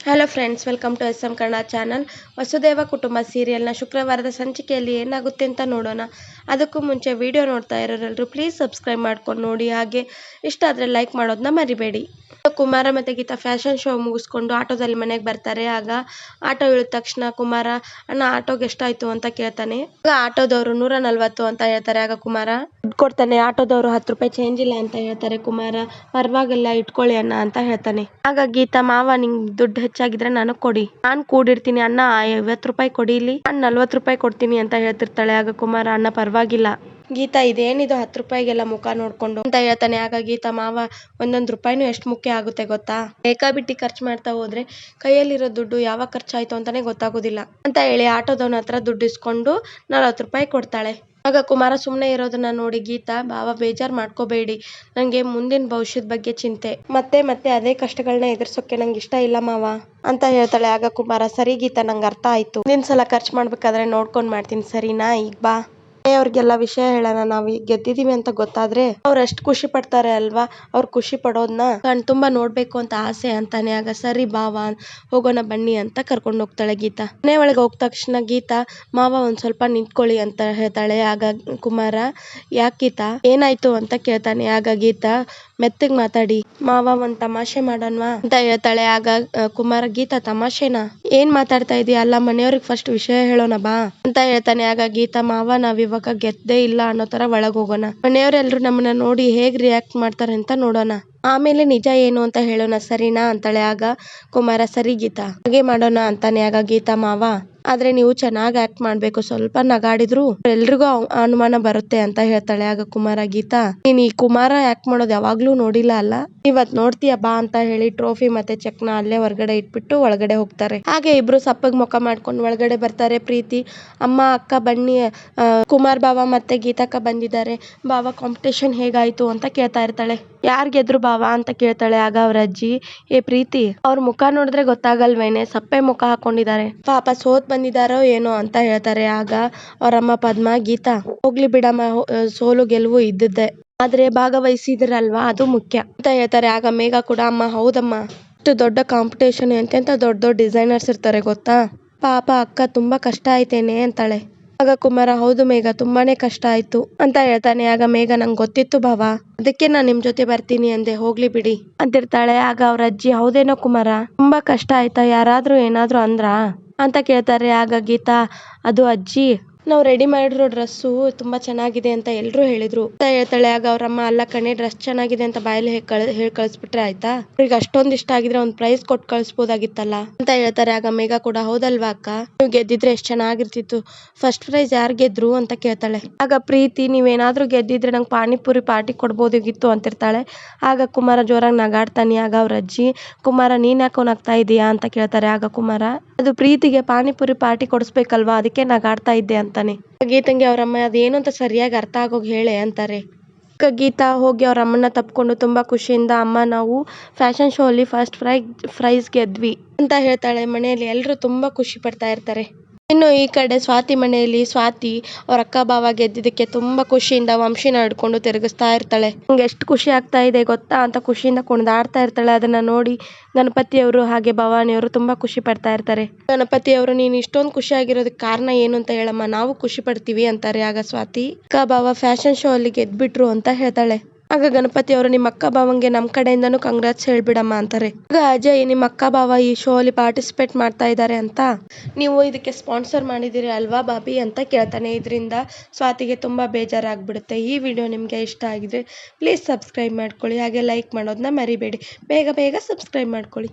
Hello friends, welcome to SM Kannada channel. Vasudeva Kutumba ಸೀರಿಯಲ್ನ ಶುಕ್ರವಾರದ ಸಂಚಿಕೆಯಲ್ಲಿ ಏನಾಗುತ್ತೆ ಅಂತ ನೋಡೋಣ. ಅದಕ್ಕೂ ಮುಂಚೆ ವಿಡಿಯೋ ನೋಡ್ತಾ ಇರೋರೆಲ್ಲರೂ ಪ್ಲೀಸ್ ಸಬ್ಸ್ಕ್ರೈಬ್ ಮಾಡ್ಕೊಂಡು ನೋಡಿ, ಹಾಗೆ ಇಷ್ಟ ಆದರೆ ಲೈಕ್ ಮಾಡೋದನ್ನ ಮರಿಬೇಡಿ. ಕುಮಾರ ಮತ್ತು ಗೀತಾ ಫ್ಯಾಷನ್ ಶೋ ಮುಗಿಸ್ಕೊಂಡು ಆಟೋದಲ್ಲಿ ಮನೆಗೆ ಬರ್ತಾರೆ. ಆಗ ಆಟೋ ಇಳಿದ ತಕ್ಷಣ ಕುಮಾರ, ಅಣ್ಣ ಆಟೋಗೆ ಎಷ್ಟಾಯ್ತು ಅಂತ ಕೇಳ್ತಾನೆ. ಆಗ ಆಟೋದವರು 140 ಅಂತ ಹೇಳ್ತಾರೆ. ಆಗ ಕುಮಾರ ದುಡ್ಡು ಕೊಡ್ತಾನೆ. ಆಟೋದವರು 10 ರೂಪಾಯಿ ಚೇಂಜ್ ಇಲ್ಲ ಅಂತ ಹೇಳ್ತಾರೆ. ಕುಮಾರ, ಪರವಾಗಿಲ್ಲ ಇಟ್ಕೊಳ್ಳಿ ಅಣ್ಣ ಅಂತ ಹೇಳ್ತಾನೆ. ಆಗ ಗೀತಾ, ಮಾವ ನಿಂಗೆ ದುಡ್ಡು ಹೆಚ್ಚಾಗಿದ್ರೆ ನನಗೆ ಕೊಡಿ, ನಾನು ಕೂಡಿರ್ತೀನಿ, ಅಣ್ಣ 50 ರೂಪಾಯಿ ಕೊಡಿ, ಇಲ್ಲಿ ನಾನು 40 ರೂಪಾಯಿ ಕೊಡ್ತೀನಿ ಅಂತ ಹೇಳ್ತಿರ್ತಾಳೆ. ಆಗ ಕುಮಾರ, ಅಣ್ಣ ಪರವಾಗಿಲ್ಲ. ಗೀತಾ, ಇದೇನಿದು 10 ರೂಪಾಯಿಗೆಲ್ಲ ಮುಖ ನೋಡ್ಕೊಂಡು ಅಂತ ಹೇಳ್ತಾನೆ. ಆಗ ಗೀತಾ, ಮಾವ ಒಂದೊಂದು ರೂಪಾಯಿನೂ ಎಷ್ಟು ಮುಖ್ಯ ಆಗುತ್ತೆ ಗೊತ್ತಾ, ಬೇಕಾಬಿಟ್ಟಿ ಖರ್ಚು ಮಾಡ್ತಾ ಹೋದ್ರೆ ಕೈಯಲ್ಲಿರೋ ದುಡ್ಡು ಯಾವಾಗ ಖರ್ಚಾಯ್ತು ಅಂತಾನೆ ಗೊತ್ತಾಗೋದಿಲ್ಲ ಅಂತ ಹೇಳಿ ಆಟೋದವನ ಹತ್ರ ದುಡ್ಡು ಇಸ್ಕೊಂಡು 40 ರೂಪಾಯಿ ಕೊಡ್ತಾಳೆ. ಆಗ ಕುಮಾರ ಸುಮ್ಮನೆ ಇರೋದನ್ನ ನೋಡಿ ಗೀತಾ, ಬಾವ ಬೇಜಾರು ಮಾಡ್ಕೋಬೇಡಿ, ನನಗೆ ಮುಂದಿನ ಭವಿಷ್ಯದ ಬಗ್ಗೆ ಚಿಂತೆ, ಮತ್ತೆ ಮತ್ತೆ ಅದೇ ಕಷ್ಟಗಳನ್ನ ಎದುರಿಸೋಕೆ ನಂಗೆ ಇಷ್ಟ ಇಲ್ಲ ಮಾವ ಅಂತ ಹೇಳ್ತಾಳೆ. ಆಗ ಕುಮಾರ, ಸರಿ ಗೀತಾ, ನಂಗೆ ಅರ್ಥ ಆಯ್ತು, ಮುಂದಿನ ಸಲ ಖರ್ಚು ಮಾಡ್ಬೇಕಾದ್ರೆ ನೋಡ್ಕೊಂಡು ಮಾಡ್ತೀನಿ, ಸರಿನಾ, ಈಗ ಬಾ ಅವ್ರಿಗೆಲ್ಲ ವಿಷಯ ಹೇಳೋಣ, ನಾವು ಗೆದ್ದಿದೀವಿ ಅಂತ ಗೊತ್ತಾದ್ರೆ ಅವ್ರು ಎಷ್ಟು ಖುಷಿ ಪಡ್ತಾರೆ ಅಲ್ವಾ, ಅವ್ರು ಖುಷಿ ಪಡೋದನ್ನ ಕಣ್ ತುಂಬಾ ನೋಡ್ಬೇಕು ಅಂತ ಆಸೆ ಅಂತಾನೆ. ಆಗ ಸರಿ ಬಾವ ಹೋಗೋಣ ಬನ್ನಿ ಅಂತ ಕರ್ಕೊಂಡು ಹೋಗ್ತಾಳೆ ಗೀತಾ. ಮನೆ ಒಳಗೆ ಹೋದ ತಕ್ಷಣ ಗೀತಾ, ಮಾವ ಒಂದ್ ಸ್ವಲ್ಪ ನಿಂತ್ಕೊಳ್ಳಿ ಅಂತ ಹೇಳ್ತಾಳೆ. ಆಗ ಕುಮಾರ, ಯಾಕೆ ಗೀತಾ ಏನಾಯ್ತು ಅಂತ ಕೇಳ್ತಾನೆ. ಆಗ ಗೀತಾ, ಮೆತ್ತಗ್ ಮಾತಾಡಿ ಮಾವ, ಒಂದ್ ತಮಾಷೆ ಮಾಡೋಣವಾ ಅಂತ ಹೇಳ್ತಾಳೆ. ಆಗ ಕುಮಾರ, ಗೀತಾ ತಮಾಷೆನಾ, ಏನ್ ಮಾತಾಡ್ತಾ ಇದೀಯ, ಅಲ್ಲ ಮನೆಯವ್ರಿಗೆ ಫಸ್ಟ್ ವಿಷಯ ಹೇಳೋಣ ಬಾ ಅಂತ ಹೇಳ್ತಾನೆ. ಆಗ ಗೀತಾ, ಮಾವ ನಾವ್ ಇವಾಗ ಗೆದ್ದೇ ಇಲ್ಲ ಅನ್ನೋ ತರ ಒಳಗ್ ಹೋಗೋಣ, ಮನೆಯವರೆಲ್ಲರೂ ನಮ್ಮನ್ನ ನೋಡಿ ಹೇಗ್ ರಿಯಾಕ್ಟ್ ಮಾಡ್ತಾರೆ ಅಂತ ನೋಡೋಣ, ಆಮೇಲೆ ನಿಜ ಏನು ಅಂತ ಹೇಳೋಣ, ಸರಿನಾ ಅಂತಾಳೆ. ಆಗ ಕುಮಾರ, ಸರಿ ಗೀತಾ ಹಾಗೆ ಮಾಡೋಣ ಅಂತಾನೆ. ಆಗ ಗೀತಾ, ಮಾವ ಆದ್ರೆ ನೀವು ಚೆನ್ನಾಗಿ ಆಕ್ಟ್ ಮಾಡ್ಬೇಕು, ಸ್ವಲ್ಪ ನಗಾಡಿದ್ರು ಎಲ್ರಿಗೂ ಅನುಮಾನ ಬರುತ್ತೆ ಅಂತ ಹೇಳ್ತಾಳೆ. ಆಗ ಕುಮಾರ, ಗೀತಾ ನೀನ್ ಈ ಕುಮಾರ ಆಕ್ಟ್ ಮಾಡೋದು ಯಾವಾಗ್ಲೂ ನೋಡಿಲ್ಲ ಅಲ್ಲ, ಇವತ್ ನೋಡ್ತೀಯ ಬಾ ಅಂತ ಹೇಳಿ ಟ್ರೋಫಿ ಮತ್ತೆ ಚೆಕ್ನ ಅಲ್ಲೇ ಹೊರಗಡೆ ಇಟ್ಬಿಟ್ಟು ಒಳಗಡೆ ಹೋಗ್ತಾರೆ. ಹಾಗೆ ಇಬ್ರು ಸಪ್ಪಗ್ ಮುಖ ಮಾಡ್ಕೊಂಡು ಒಳಗಡೆ ಬರ್ತಾರೆ. ಪ್ರೀತಿ, ಅಮ್ಮ ಅಕ್ಕ ಬನ್ನಿ, ಕುಮಾರ್ ಬಾವ ಮತ್ತೆ ಗೀತಕ್ಕ ಬಂದಿದ್ದಾರೆ, ಬಾವ ಕಾಂಪಿಟೇಷನ್ ಹೇಗಾಯ್ತು ಅಂತ ಕೇಳ್ತಾ ಇರ್ತಾಳೆ. ಯಾರ್ ಗೆದ್ರು ಬಾವ ಅಂತ ಕೇಳ್ತಾಳೆ. ಆಗ ಅವ್ರ ಅಜ್ಜಿ, ಏ ಪ್ರೀತಿ, ಅವ್ರ ಮುಖ ನೋಡಿದ್ರೆ ಗೊತ್ತಾಗಲ್ವೇನೆ, ಸಪ್ಪೆ ಮುಖ ಹಾಕೊಂಡಿದ್ದಾರೆ, ಪಾಪ ಸೋತ್ ಬಂದಿದಾರೋ ಏನೋ ಅಂತ ಹೇಳ್ತಾರೆ. ಆಗ ಅವ್ರಮ್ಮ ಪದ್ಮ, ಗೀತಾ ಹೋಗ್ಲಿ ಬಿಡಮ್ಮ, ಸೋಲು ಗೆಲುವು ಇದ್ದದ್ದೇ, ಆದ್ರೆ ಭಾಗವಹಿಸಿದ್ರಲ್ವಾ ಅದು ಮುಖ್ಯ ಅಂತ ಹೇಳ್ತಾರೆ. ಆಗ ಮೇಘ ಕೂಡ, ಅಮ್ಮ ಹೌದಮ್ಮ, ಅಷ್ಟು ದೊಡ್ಡ ಕಾಂಪಿಟೇಷನ್, ಎಂತೆಂತ ದೊಡ್ಡ ದೊಡ್ಡ ಡಿಸೈನರ್ಸ್ ಇರ್ತಾರೆ ಗೊತ್ತಾ, ಪಾಪ ಅಕ್ಕ ತುಂಬಾ ಕಷ್ಟ ಆಯ್ತೇನೆ ಅಂತಾಳೆ. ಆಗ ಕುಮಾರ, ಹೌದು ಮೇಘ, ತುಂಬಾನೇ ಕಷ್ಟ ಆಯ್ತು ಅಂತ ಹೇಳ್ತಾನೆ. ಆಗ ಮೇಘ, ನಂಗೆ ಗೊತ್ತಿತ್ತು ಭಾವ, ಅದಕ್ಕೆ ನಾನ್ ನಿಮ್ ಜೊತೆ ಬರ್ತೀನಿ ಅಂದೆ, ಹೋಗ್ಲಿ ಬಿಡಿ ಅಂತಿರ್ತಾಳೆ. ಆಗ ಅವ್ರ ಅಜ್ಜಿ, ಹೌದೇನೋ ಕುಮಾರ, ತುಂಬಾ ಕಷ್ಟ ಆಯ್ತಾ, ಯಾರಾದ್ರೂ ಏನಾದ್ರು ಅಂದ್ರಾ ಅಂತ ಕೇಳ್ತಾರೆ. ಆಗ ಗೀತಾ, ಅದು ಅಜ್ಜಿ, ನಾವು ರೆಡಿ ಮಾಡಿರೋ ಡ್ರೆಸ್ಸು ತುಂಬಾ ಚೆನ್ನಾಗಿದೆ ಅಂತ ಎಲ್ರು ಹೇಳಿದ್ರು ಅಂತ ಹೇಳ್ತಾಳೆ. ಆಗ ಅವ್ರಮ್ಮ, ಅಲ್ಲ ಕಣೆ, ಡ್ರೆಸ್ ಚೆನ್ನಾಗಿದೆ ಅಂತ ಬಾಯಲ್ಲಿ ಹೇಳಿ ಕಳಿಸ್ಬಿಟ್ರೆ ಆಯ್ತಾ, ಅವ್ರಿಗೆ ಅಷ್ಟೊಂದು ಇಷ್ಟ ಆಗಿದ್ರೆ ಒಂದ್ ಪ್ರೈಸ್ ಕೊಟ್ಟು ಕಳಿಸ್ಬೋದಾಗಿತ್ತಲ್ಲ ಅಂತ ಹೇಳ್ತಾರೆ. ಆಗ ಮೇಘ ಕೂಡ, ಹೌದಲ್ವಾ ಅಕ್ಕ, ನೀವು ಗೆದ್ದಿದ್ರೆ ಎಷ್ಟ್ ಚೆನ್ನಾಗಿರ್ತಿತ್ತು, ಫಸ್ಟ್ ಪ್ರೈಸ್ ಯಾರು ಗೆದ್ರು ಅಂತ ಕೇಳ್ತಾಳೆ. ಆಗ ಪ್ರೀತಿ, ನೀವೇನಾದ್ರೂ ಗೆದ್ದಿದ್ರೆ ನಂಗೆ ಪಾನಿಪುರಿ ಪಾರ್ಟಿ ಕೊಡ್ಬೋದಾಗಿತ್ತು ಅಂತಿರ್ತಾಳೆ. ಆಗ ಕುಮಾರ ಜೋರಾಗಿ ನಗಾಡ್ತಾನೆ. ಆಗ ಅವ್ರ ಅಜ್ಜಿ, ಕುಮಾರ ನೀನ್ ಯಾಕೋ ನಗ್ತಾ ಇದೀಯಾ ಅಂತ ಕೇಳ್ತಾರೆ. ಆಗ ಕುಮಾರ, ಅದು ಪ್ರೀತಿಗೆ ಪಾನಿಪುರಿ ಪಾರ್ಟಿ ಕೊಡಿಸ್ಬೇಕಲ್ವಾ, ಅದಕ್ಕೆ ನಗಾಡ್ತಾ ಇದ್ದೆ ಅಂತಾನೆ. ಗೀತಂಗೆ ಅವ್ರಮ್ಮ, ಅದೇನು ಅಂತ ಸರಿಯಾಗಿ ಅರ್ಥ ಆಗೋಗ್ ಹೇಳೆ ಅಂತಾರೆ. ಗೀತಾ ಹೋಗಿ ಅವ್ರ ಅಮ್ಮನ ತಪ್ಕೊಂಡು ತುಂಬಾ ಖುಷಿಯಿಂದ, ಅಮ್ಮ ನಾವು ಫ್ಯಾಷನ್ ಶೋ ಅಲ್ಲಿ ಫಸ್ಟ್ ಪ್ರೈಸ್ ಗೆದ್ವಿ ಅಂತ ಹೇಳ್ತಾಳೆ. ಮನೆಯಲ್ಲಿ ಎಲ್ಲರೂ ತುಂಬಾ ಖುಷಿ ಪಡ್ತಾ ಇರ್ತಾರೆ. ಇನ್ನು ಈ ಕಡೆ ಸ್ವಾತಿ ಮನೆಯಲ್ಲಿ ಸ್ವಾತಿ ಅವ್ರ ಅಕ್ಕ ಬಾವ ಗೆದ್ದಿದ್ದಕ್ಕೆ ತುಂಬಾ ಖುಷಿಯಿಂದ ವಂಶಿನ ಹಿಡ್ಕೊಂಡು ತಿರುಗಿಸ್ತಾ ಇರ್ತಾಳೆ. ನಂಗೆ ಎಷ್ಟು ಖುಷಿ ಆಗ್ತಾ ಇದೆ ಗೊತ್ತಾ ಅಂತ ಖುಷಿಯಿಂದ ಕುಣಿದಾಡ್ತಾ ಇರ್ತಾಳೆ. ಅದನ್ನ ನೋಡಿ ಗಣಪತಿಯವರು ಹಾಗೆ ಭವಾನಿಯವರು ತುಂಬಾ ಖುಷಿ ಪಡ್ತಾ ಇರ್ತಾರೆ. ಗಣಪತಿಯವರು, ನೀನು ಇಷ್ಟೊಂದು ಖುಷಿ ಆಗಿರೋದಕ್ಕೆ ಕಾರಣ ಏನು ಅಂತ ಹೇಳಮ್ಮ, ನಾವು ಖುಷಿ ಪಡ್ತೀವಿ ಅಂತಾರೆ. ಆಗ ಸ್ವಾತಿ, ಅಕ್ಕ ಬಾವ ಫ್ಯಾಷನ್ ಶೋ ಅಲ್ಲಿ ಗೆದ್ಬಿಟ್ರು ಅಂತ ಹೇಳ್ತಾಳೆ. ಆಗ ಗಣಪತಿ ಅವರು, ನಿಮ್ಮ ಅಕ್ಕ ಬಾವಂಗೆ ನಮ್ ಕಡೆಯಿಂದನೂ ಕಂಗ್ರಾಟ್ಸ್ ಹೇಳ್ಬಿಡಮ್ಮ ಅಂತಾರೆ. ಆಗ ಅಜಯ್, ನಿಮ್ಮ ಅಕ್ಕ ಬಾವ ಈ ಶೋ ಅಲ್ಲಿ ಪಾರ್ಟಿಸಿಪೇಟ್ ಮಾಡ್ತಾ ಇದ್ದಾರೆ ಅಂತ ನೀವು ಇದಕ್ಕೆ ಸ್ಪಾನ್ಸರ್ ಮಾಡಿದಿರಿ ಅಲ್ವಾ ಬಾಬಿ ಅಂತ ಕೇಳ್ತಾನೆ. ಇದರಿಂದ ಸ್ವಾತಿಗೆ ತುಂಬಾ ಬೇಜಾರಾಗ್ಬಿಡುತ್ತೆ. ಈ ವಿಡಿಯೋ ನಿಮ್ಗೆ ಇಷ್ಟ ಆಗಿದ್ರೆ ಪ್ಲೀಸ್ ಸಬ್ಸ್ಕ್ರೈಬ್ ಮಾಡ್ಕೊಳ್ಳಿ, ಹಾಗೆ ಲೈಕ್ ಮಾಡೋದನ್ನ ಮರಿಬೇಡಿ. ಬೇಗ ಬೇಗ ಸಬ್ಸ್ಕ್ರೈಬ್ ಮಾಡ್ಕೊಳ್ಳಿ.